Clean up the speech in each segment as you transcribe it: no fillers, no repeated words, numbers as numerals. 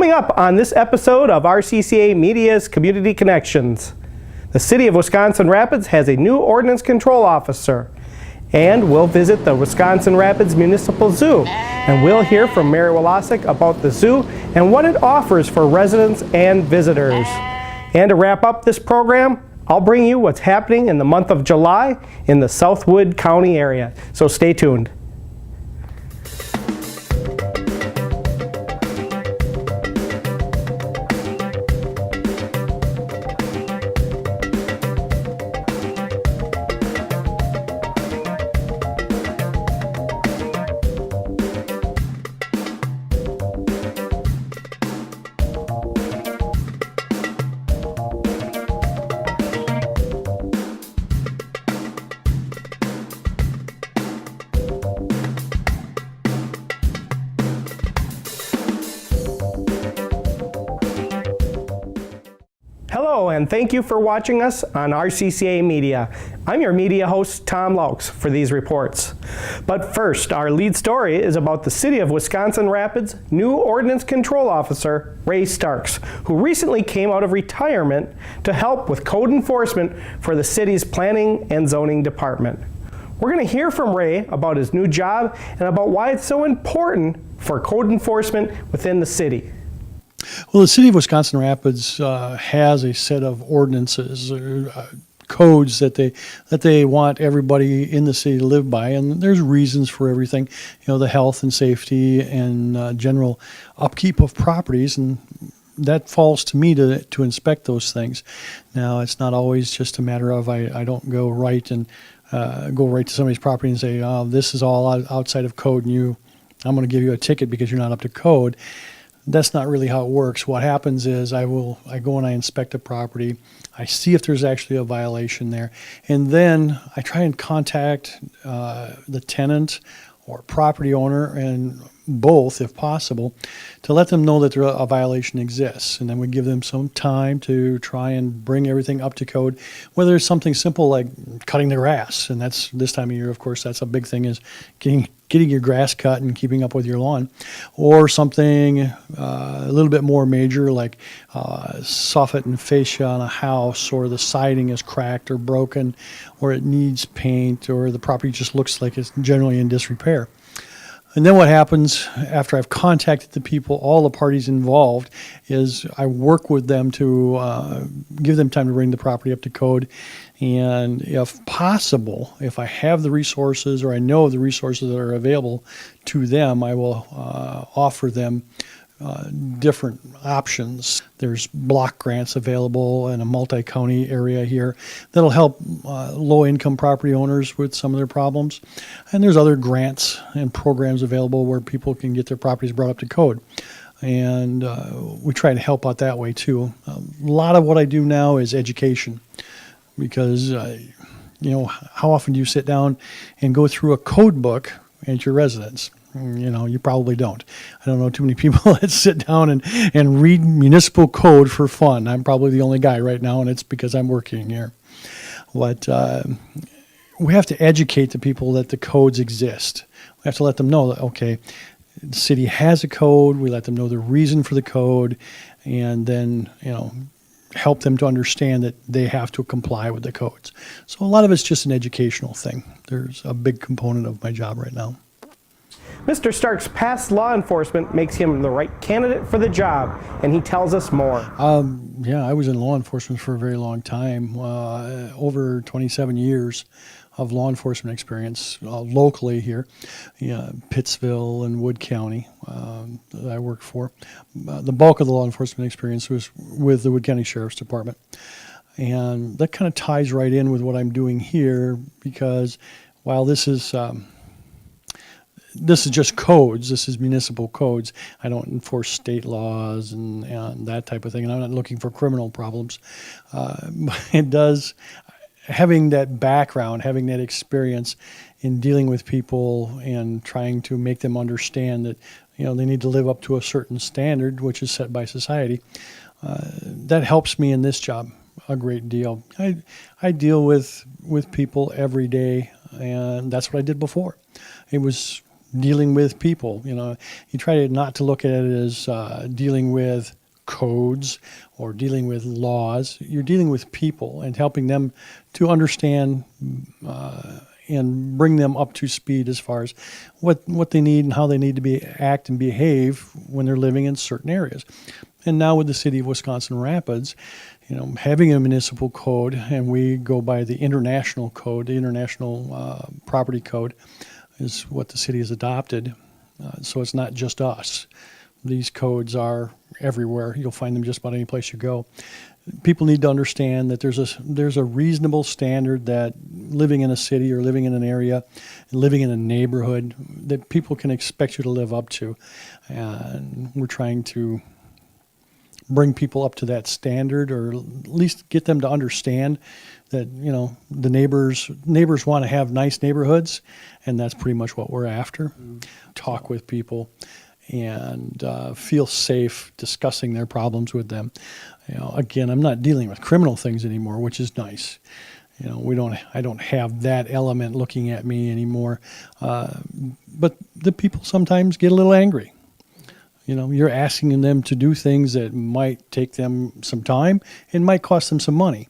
Coming up on this episode of RCCA Media's Community Connections, the City of Wisconsin Rapids has a new ordinance control officer, and we'll visit the Wisconsin Rapids Municipal Zoo, and we'll hear from Mayor Wolosek about the zoo and what it offers for residents and visitors. And to wrap up this program, I'll bring you what's happening in the month of July in the Southwood County area, so stay tuned. Hello, and thank you for watching us on RCCA Media. I'm your media host, Tom Laux, for these reports. But first, our lead story is about the City of Wisconsin Rapids' new Ordinance Control Officer, Ray Starks, who recently came out of retirement to help with code enforcement for the city's Planning and Zoning Department. We're going to hear from Ray about his new job and about why it's so important for code enforcement within the city. Well, the City of Wisconsin Rapids has a set of ordinances, codes that they want everybody in the city to live by, and there's reasons for everything. You know, the health and safety and general upkeep of properties, and that falls to me to inspect those things. Now, it's not always just a matter of I don't go right to somebody's property and say, oh, this is all outside of code, and I'm going to give you a ticket because you're not up to code. That's not really how it works. What happens is I go and I inspect a property. I see if there's actually a violation there. And then I try and contact the tenant or property owner, and both if possible, to let them know that a violation exists. And then we give them some time to try and bring everything up to code, whether it's something simple like cutting the grass. And that's this time of year, of course, that's a big thing, is getting your grass cut and keeping up with your lawn, or something a little bit more major like soffit and fascia on a house, or the siding is cracked or broken, or it needs paint, or the property just looks like it's generally in disrepair. And then what happens after I've contacted the people, all the parties involved, is I work with them to give them time to bring the property up to code. And if possible, if I have the resources or I know the resources that are available to them, I will offer them different options. There's block grants available in a multi-county area here that'll help low-income property owners with some of their problems. And there's other grants and programs available where people can get their properties brought up to code. And we try to help out that way too. A lot of what I do now is education, because how often do you sit down and go through a code book at your residence? You probably don't. I don't know too many people that sit down and read municipal code for fun. I'm probably the only guy right now, and it's because I'm working here. But we have to educate the people that the codes exist. We have to let them know that, okay, the city has a code. We let them know the reason for the code, and then, help them to understand that they have to comply with the codes. So a lot of it's just an educational thing. There's a big component of my job right now. Mr. Stark's past law enforcement makes him the right candidate for the job, and he tells us more. Yeah, I was in law enforcement for a very long time, over 27 years of law enforcement experience locally here, Pittsville and Wood County that I worked for. The bulk of the law enforcement experience was with the Wood County Sheriff's Department. And that kind of ties right in with what I'm doing here, because while this is just codes. This is municipal codes. I don't enforce state laws and that type of thing, and I'm not looking for criminal problems. It does, having that background, having that experience in dealing with people and trying to make them understand that they need to live up to a certain standard, which is set by society. That helps me in this job a great deal. I deal with people every day, and that's what I did before. It was dealing with people. You try not to look at it as dealing with codes or dealing with laws. You're dealing with people and helping them to understand and bring them up to speed as far as what they need and how they need to act and behave when they're living in certain areas. And now with the city of Wisconsin Rapids, having a municipal code, and we go by the international code, the international property code is what the city has adopted. So it's not just us. These codes are everywhere. You'll find them just about any place you go. People need to understand that there's a reasonable standard that living in a city or living in an area, living in a neighborhood, that people can expect you to live up to. And we're trying to bring people up to that standard, or at least get them to understand that the neighbors want to have nice neighborhoods, and that's pretty much what we're after. Talk with people and feel safe discussing their problems with them. Again, I'm not dealing with criminal things anymore, which is nice. I don't have that element looking at me anymore. But the people sometimes get a little angry. You're asking them to do things that might take them some time and might cost them some money.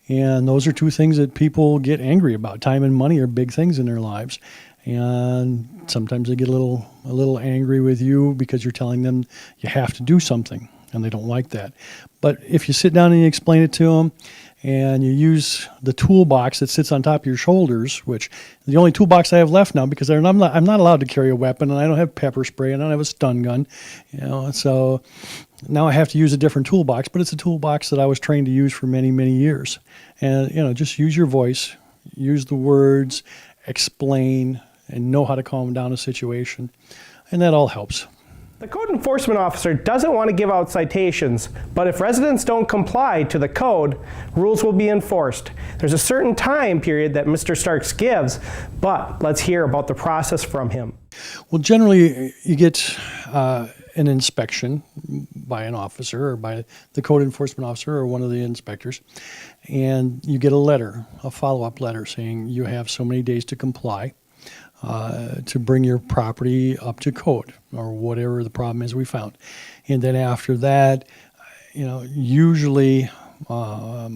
And those are two things that people get angry about. Time and money are big things in their lives. And sometimes they get a little angry with you because you're telling them you have to do something, and they don't like that. But if you sit down and you explain it to them, and you use the toolbox that sits on top of your shoulders, which the only toolbox I have left now, because I'm not allowed to carry a weapon, and I don't have pepper spray, and I don't have a stun gun, so now I have to use a different toolbox, but it's a toolbox that I was trained to use for many, many years. And, just use your voice, use the words, explain, and know how to calm down a situation, and that all helps. The code enforcement officer doesn't want to give out citations, but if residents don't comply to the code, rules will be enforced. There's a certain time period that Mr. Starks gives, but let's hear about the process from him. Well, generally, you get an inspection by an officer or by the code enforcement officer or one of the inspectors, and you get a letter, a follow-up letter saying you have so many days to comply. To bring your property up to code or whatever the problem is we found. And then after that, usually I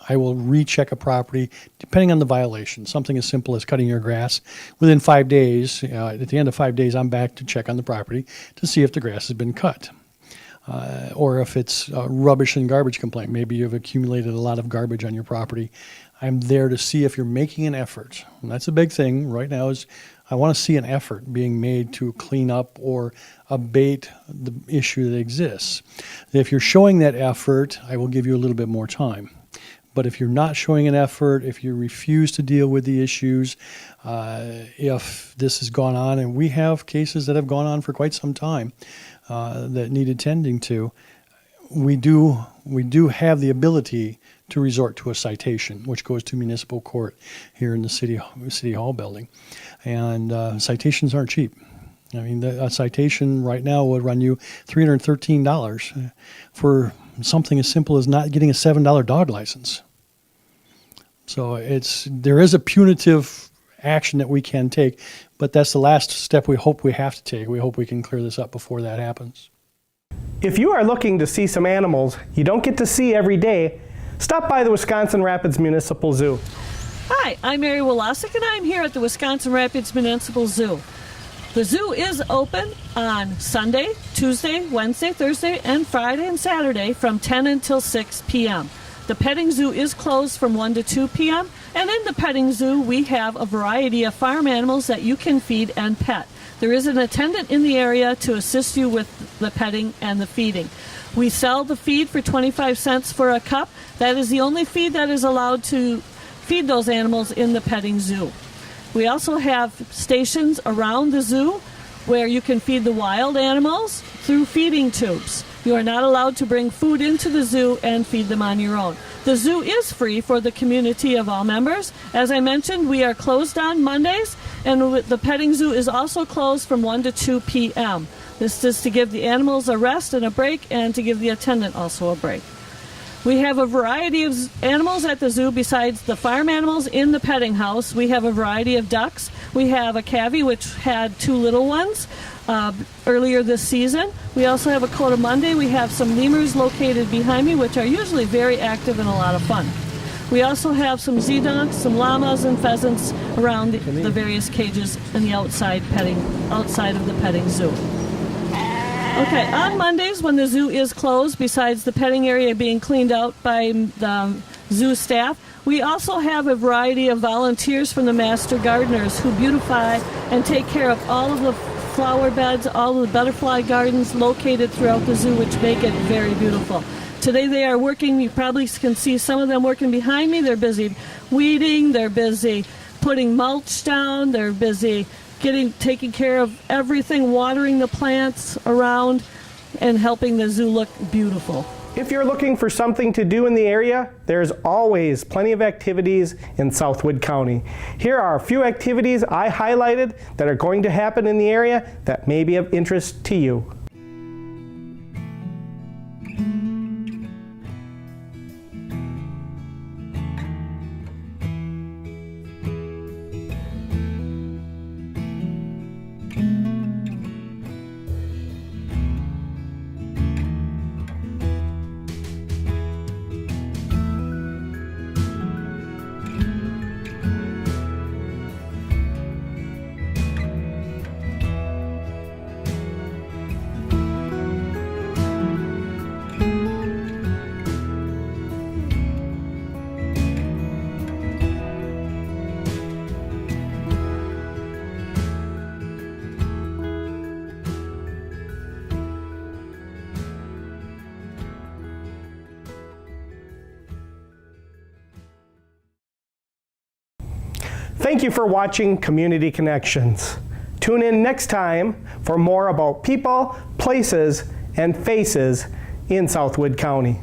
will recheck a property depending on the violation. Something as simple as cutting your grass. Within 5 days, at the end of 5 days, I'm back to check on the property to see if the grass has been cut. Or if it's a rubbish and garbage complaint. Maybe you've accumulated a lot of garbage on your property. I'm there to see if you're making an effort. And that's a big thing right now, is I want to see an effort being made to clean up or abate the issue that exists. If you're showing that effort, I will give you a little bit more time. But if you're not showing an effort, if you refuse to deal with the issues, if this has gone on, and we have cases that have gone on for quite some time that need attending to, we do have the ability to resort to a citation, which goes to municipal court here in the city hall building. And citations aren't cheap. I mean, a citation right now would run you $313 for something as simple as not getting a $7 dog license. So there is a punitive action that we can take, but that's the last step we hope we have to take. We hope we can clear this up before that happens. If you are looking to see some animals you don't get to see every day, stop by the Wisconsin Rapids Municipal Zoo. Hi, I'm Mary Wolosek, and I'm here at the Wisconsin Rapids Municipal Zoo. The zoo is open on Sunday, Tuesday, Wednesday, Thursday, and Friday and Saturday from 10 until 6 p.m. The petting zoo is closed from 1 to 2 p.m., and in the petting zoo we have a variety of farm animals that you can feed and pet. There is an attendant in the area to assist you with the petting and the feeding. We sell the feed for 25 cents for a cup. That is the only feed that is allowed to feed those animals in the petting zoo. We also have stations around the zoo where you can feed the wild animals through feeding tubes. You are not allowed to bring food into the zoo and feed them on your own. The zoo is free for the community of all members. As I mentioned, we are closed on Mondays, and the petting zoo is also closed from 1 to 2 p.m. This is to give the animals a rest and a break, and to give the attendant also a break. We have a variety of animals at the zoo besides the farm animals in the petting house. We have a variety of ducks. We have a cavy which had 2 little ones earlier this season. We also have a coatimundi. We have some lemurs located behind me, which are usually very active and a lot of fun. We also have some zedonks, some llamas, and pheasants around the various cages in the outside of the petting zoo. Okay, on Mondays when the zoo is closed, besides the petting area being cleaned out by the zoo staff, we also have a variety of volunteers from the master gardeners who beautify and take care of all of the flower beds, all of the butterfly gardens located throughout the zoo, which make it very beautiful. Today they are working, you probably can see some of them working behind me. They're busy weeding, they're busy putting mulch down, they're busy taking care of everything, watering the plants around, and helping the zoo look beautiful. If you're looking for something to do in the area, there's always plenty of activities in Southwood County. Here are a few activities I highlighted that are going to happen in the area that may be of interest to you. Thank you for watching Community Connections. Tune in next time for more about people, places, and faces in Southwood County.